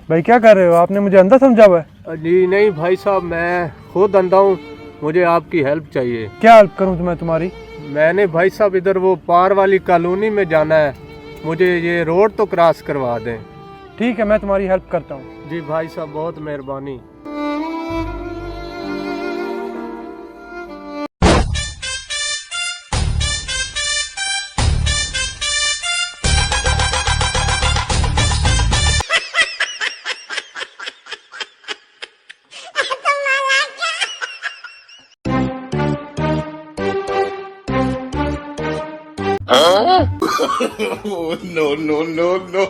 भाई क्या कर रहे हो? आपने मुझे अंधा समझा हुआ है। जी नहीं भाई साहब, मैं खुद अंधा हूँ, मुझे आपकी हेल्प चाहिए। क्या हेल्प करूं तुम्हें तुम्हारी? मैंने भाई साहब इधर वो पार वाली कॉलोनी में जाना है, मुझे ये रोड तो क्रॉस करवा दें। ठीक है, मैं तुम्हारी हेल्प करता हूँ। जी भाई साहब, बहुत मेहरबानी। No, no, no, no.